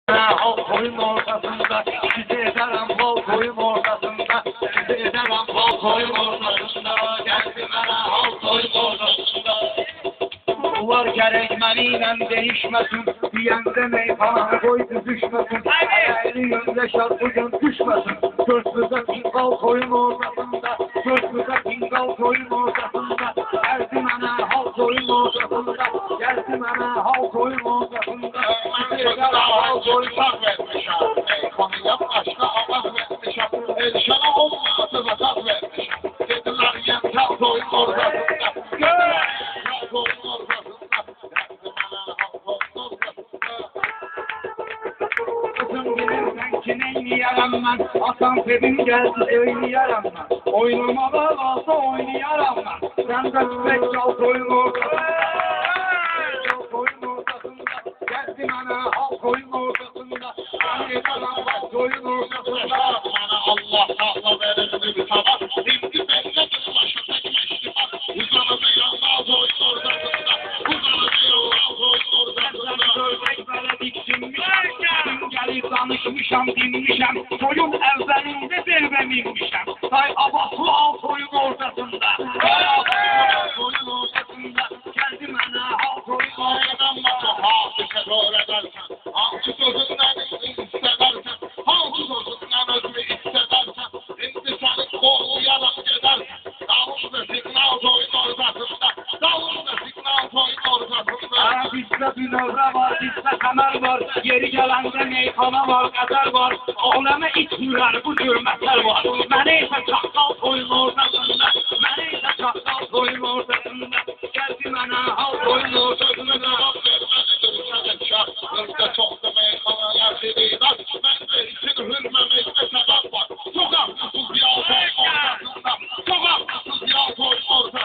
Halk oyun ortasında, sizi ederim halk oyun ortasında, sizi ederim halk oyun ortasında, gelsin bana halk oyun ortasında. Bunlar gerek mənimle değişmesin, diyende meyhanı koydu düşmesin, hayali yönde şarkıcın düşmesin, sözlüde pingal koyun ortasında, sözlüde pingal koyun ortasında, gelsin bana halk oyun ortasında, gelsin bana halk oyun ortasında, sizi ederim halk oyun vermişəm, meyxanıya başqa ağaz vermişəm, Elşana olmadı zakat vermişəm. Dediler yemkal toyun ortasında, dediler yemkal toyun ortasında, geldi bana halk oyun ortasında. Kızım bilirsen ki neyniyərəm mən, atam sevim gəldi söyləyərəm mən, oynamağa qalsa oynayarəm mən, sən də tüpək çal toyun ortasında, toyun ortasında, gəldi mənə halk oyun ortasında, sən edərəm halk toyun ortasında. Bana Allah sağla verirdi bir sabah, şimdi bekledim başa tekmeşti bak, uzanıcı yalnız oyun ortasında, uzanıcı yalnız oyun ortasında. Söyleyip böyle diksinmişəm, gün gelip danışmışam, dinmişəm, toyun evvelinde zirveminmişəm, say abaslı al toyun ortasında, say abaslı toyun ortasında, geldi mənə halk oyun ortasında. Hangi terör edersen, hangi sözünden hissedersen, hangi sözünden özümü hissedersen, şimdi seni kollayarak gidersen, davul ve signal toyun ortasında, davul ve signal toyun ortasında. Bizdə dünövra var, bizdə kəmər var, yeri gələndə meyxana var, qəzər var, aləmə içmirlər, bu cürmətlər var. Mənə isə çaqqal toyun ortasında, mənə isə çaqqal toyun ortasında, gəldi mənə halk toyun ortasında. Hırda çok da meyxanaya seyirler, ben de için hürmemekte sebep var. Çok haklısız ya toyun ortasında, çok haklısız ya toyun ortasında.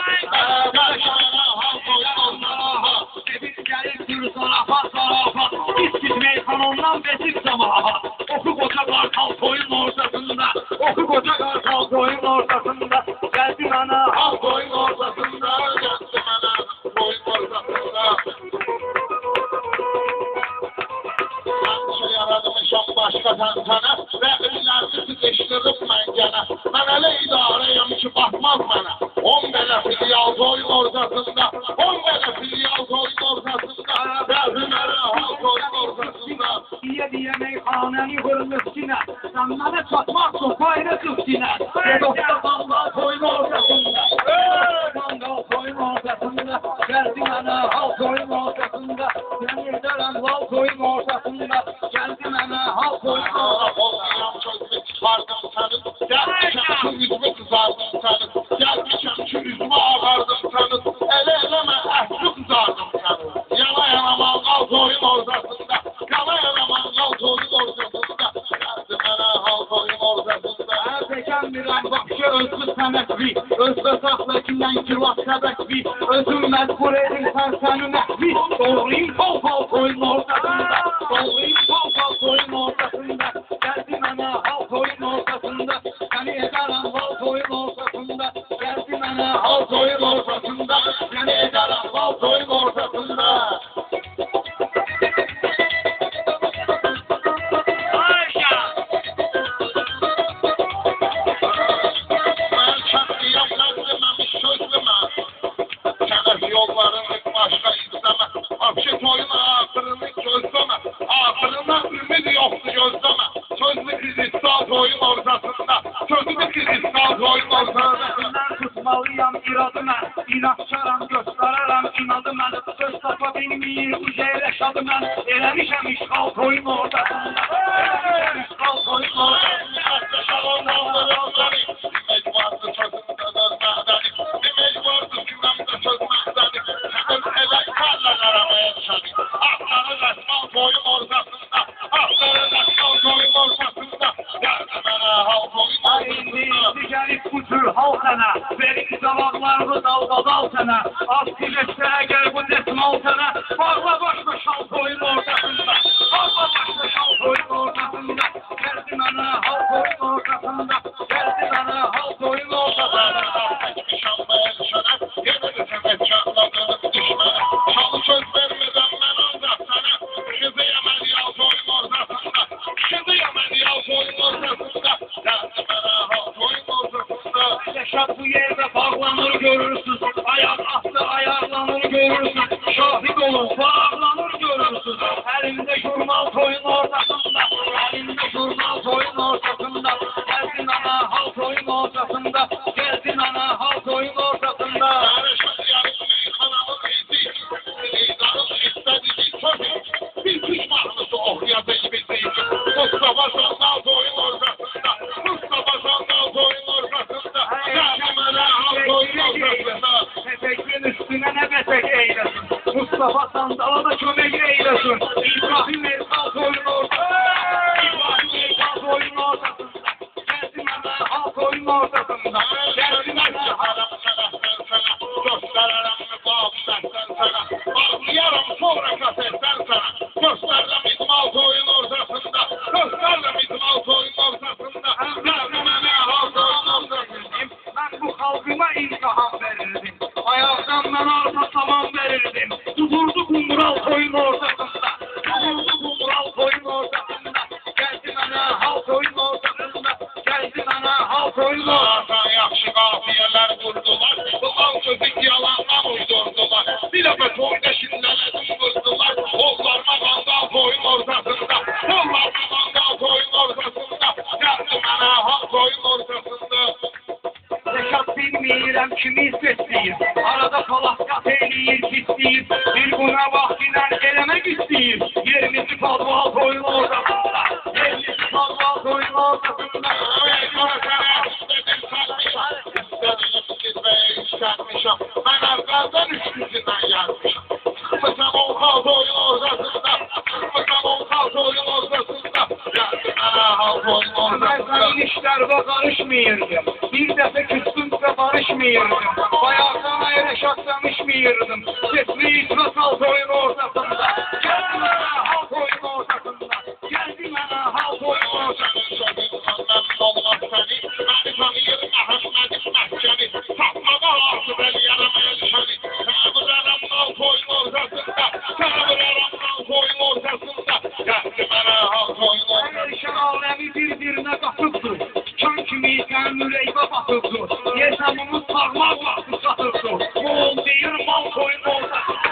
Gerçekten halk toyun ortasında. Biz gəlir sürü zarafat, zarafat, biz meyxanondan bezib zamahat. Oxu qoca qartal toyun ortasında, oxu qoca qartal toyun ortasında, gəldi mənə halk toyun ortasında. Geldi bana toyun ortasında. Yaratmışam başka tantana ve ünlerdi sıkıştırıp ben gene. Ben öyle idareyim ki bakmaz bana. 10 bele filial toyun ortasında, 10 bele filial toyun ortasında, geldi bana halk toyun ortasında. Diye meyxanəni hürmüsünə, sən mənə çatmaq sopayla süsünə, Redokda qanqal toyun ortasında, qanqal toyun ortasında, gəldi mənə halk toyun ortasında, sən edərəm halk toyun ortasında, gəldi mənə halk toyun ortasında. Olmayan sözünü çıkardım senin, gelmişem şu yüzümü kızardım senin, gelmişem şu yüzümü ağardım senin, ele eleme ehli kızardım senin. Yana yana mangal toyun ortasında, yana yana mangal toyun ortasında, geldi bana halk toyun ortasında. Ərtəkən birəm baxşı özlü səməkvi, özlü saxlakindən kilat səbəkvi, özüm məcbur edilsən səni məhvi, doğrayım pal-pal toyun ortasında, doğrayım pal-pal toyun ortasında, gəldi mənə halk toyun ortasında, səni edərəm halk toyun ortasında, gəldi mənə halk toyun ortasında, səni edərəm halk toyun ortasında. Yollarını başka izleme, akşam toyun ahırını gözleme, ahırına ümid yoktu gözleme, sözlü kristal toyun ortasında, sözlü kristal toyun ortasında. Mən tutmalıyam iradı mən, inatçaram, göstərərəm inadı mən, söz tapa bilməyir, ucəyləşadı mən, eləmişəm işğal toyun ortasında, eləmişəm işğal toyun ortasında. Demək vardı sözündə dözmədəni, demək vardı güvəmdə sözmədəni, sənin elə kəllələrəm elçəni, ahları rəsmal toyun ortasında, ahları rəsmal toyun ortasında, gəldi mənə halk toyun ortasında. İndi gəlib bu tür hal sənə, verin cavablarını dalbadal sənə, az biləşsə əgər bu desmal sənə, bağla başla şal toyun ortasında, bağla başla şal toyun ortasında, gəldi mənə hal toyun ortasında, gəldi mənə hal toyun ortasında. Geçmişəm elçənə, yenə də səbət çatladığım düşmənə, şalı söz vermədən mən ancaq sənə, kızı yəməli yal toyun ortasında. yerde bağlanır görürsün. Ayak astı ayarlanır görürsün. Şahit olun bağlanır görürsün. Elinde jurnal toyun ortasında. Elinde jurnal toyun ortasında. Geldin ana halk oyun ortasında. Geldin ana halk oyun ortasında. Bir kuş mahnısı okuyacak bizi. Mustafa Sandal toyun ortasında. Mustafa Sandal toyun ortasında. Gelmene halk oyun ortasında. Tefekkin üstüne ne betek eylesin. Mustafa Sandal'a da kömek eylesin. İbrahim Ersal toyun ortasında. İbrahim Ersal toyun ortasında. Gelsin ana halk oyun ortasında. Gelsin ana halk. Gösteririm bağımsızdan sana. Bağlayarım sonra kasetten sana. Gösteririm İzmal toyun ortasında. Gösteririm İzmal toyun ortasında. Gelmene halk oyun ortasında. Ben bu halkıma imtihan verirdim. Ayaktan ben arka saman verirdim. Tutuldu kumral koyun ortasında. Tutuldu kumral koyun ortasında. Geldi bana halk oyun ortasında. Geldi bana halk oyun ortasında. Yaxşı qafiyeler vurdular. Bu halk sözü yalandan uydurdular. Bir dəfə toyda şillələdim vurdular. Kollarına qandal toyun ortasında. Kollarına qandal toyun ortasında. Geldi bana halk oyun ortasında. Reşat bilmirəm kimi seçliyir. Arada palaskat eləyir, pisliyir. Bir buna vaxtilə eləmək istəyir. Yerimizi padval koyun ortasında. Yerimizi padval koyun ortasında. Ben arkadan üç yüzünden gelmişim. Sıkmasam on kalk oyun ortasında. Sıkmasam on kalk oyun ortasında. Geldi bana halk oyun Ben ortasında. senin işlerine karışmıyordum. Bir defa küstümse barışmıyordum. Bayağıdan ayrışak danışmıyordum. Sesli itiraz halk oyun ortasında. Geldi bana halk oyun ortasında. Geldi bana halk oyun ortasında. Olmaz seni. Beni tanıyır Mehmet'in mahkeni. Tatmaga artı beni yaramayın seni. Kavurarım halk oyun ortasında. Kavurarım halk oyun ortasında. Geldi bana halk oyun ortasında. Erişan alemi bir-birine qatıbdır. Kan kimi sən ürəyvə batıbdır. Yaşamımız parmaq vaxtı çatıbdır. Moğol deyir mal koyun ortasında.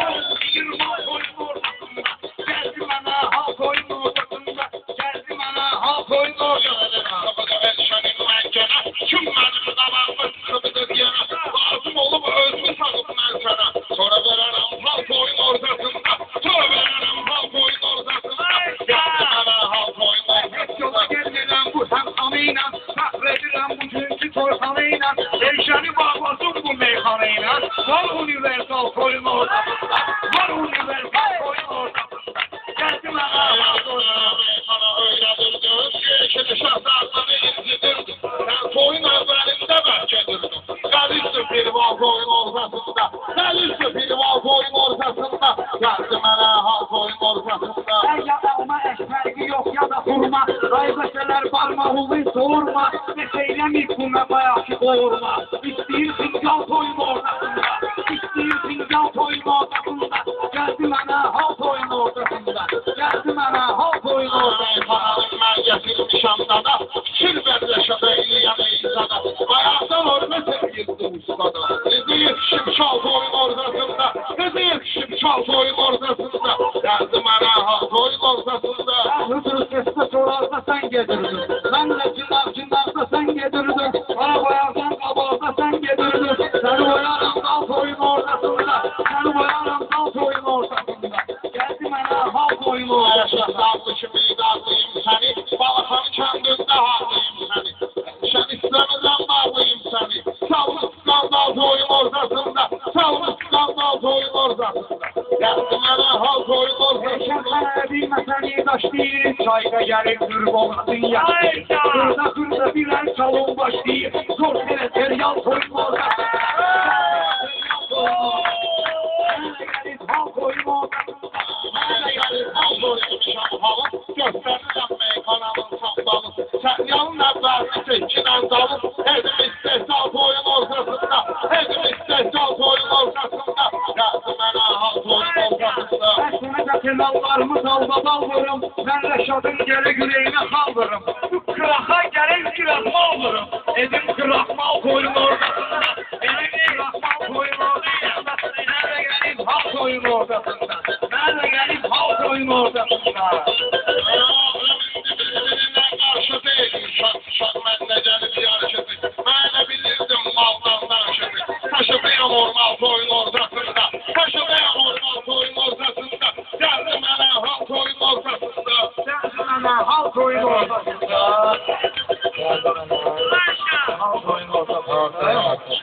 Moğol deyir mal koyun ortasında. Gəldi mənə halk oyun ortasında. Gəldi mənə halk oyun ortasında. Kapıda ben senin menkene. Kim benim davamı sıkıdır yana. Lazım olup özümü sakıp ben sana. Sonra veririm halk oyun ortasında. Sonra veririm halk oyun ortasında. Geldi bana halk oyun Heç yola ortasında. gelmirəm bu həmxanıyla. Fəxr edirəm bugünkü toyxanıyla. Erşəni bağlasın bu meyxanıyla. Var universal koyun ortasında. Var universal koyun ortasında. Gəldi mənə halk oyun ortasında. Bana öyledirdim. Şimdi şahzadları incidirdim. Sen toyun evvelinde bekledirdim. Gelirsin bir halk oyun ortasında. Gelirsin bir halk oyun ortasında. Geldi bana halk oyun ortasında. Sən ya alma əşfərqi yox ya da hurma. Raybəşələr barmağını soğurma. Neçeyləmir bu məbayaqı qoğurma. İstəyir fincal toyun ortasında. İstəyir fincal toyun ortasında. Gəldi mənə halk oyun ortasında. Gəldi mənə halk oyun ortasında. Kanalım ben getirmişim dada. Şilberleşe beyliyem insana. Bayaktan hürmet edildi ustada. Nezi yetişim çal toyun ortasında. Nezi yetişim çal toyun ortasında. Geldi bana halk oyun ortasında. Hüdür sesle sorarsa sən gedirdin. Mən də cinarda sən gedirdin. Bana boyarsan qabalda sən gedirdin. Səni boyaram dal toyun ortasında. Səni boyaram dal toyun ortasında. Gəldi mənə halk oyun ortasında. Yaşasam kimi idazlıyım seni. Balafan kendinde haklıyım seni. Sen istemeden bağlıyım seni. Sallı skandal toyun ortasında. Sallı skandal toyun ortasında. Geldi bana halk oyun ortasında. Sənə bilməsən daşlayır. Çayda gəlib qırboğazın yaxşı. Kırda birən çalın başlayır. Zor sənə serial toyun ortasında. Halk oyun ortasında. Gösterirəm meyxanamın sandalını. Sən yalın əvvəlini çəkilən dalın. Edim istehsal toyun ortasında. Edim istehsal toyun ortasında. Gəldi mənə halk oyun ortasında. Ben sana da kenallarımı dalda dalırım. Ben Reşad'ın geri yüreğine kaldırım. Bu kıraha gerek kıratma olurum. Edim kıratma koyun ortasında. Edim kıratma koyun ortasında. Nerede geleyim halk koyun ortasında. Nerede geleyim halk koyun ortasında. Karşı değil, şak mənlə gəlib yarışıdır. Mənə bilirdim maldan danışıdır. Taşıdıyam orman toyun ortasında. Taşıdıyam orman toyun ortasında. Geldi mənə hal toyun ortasında. Geldi mənə halk koyun ortasında. Geldi mənə halk koyun ortasında.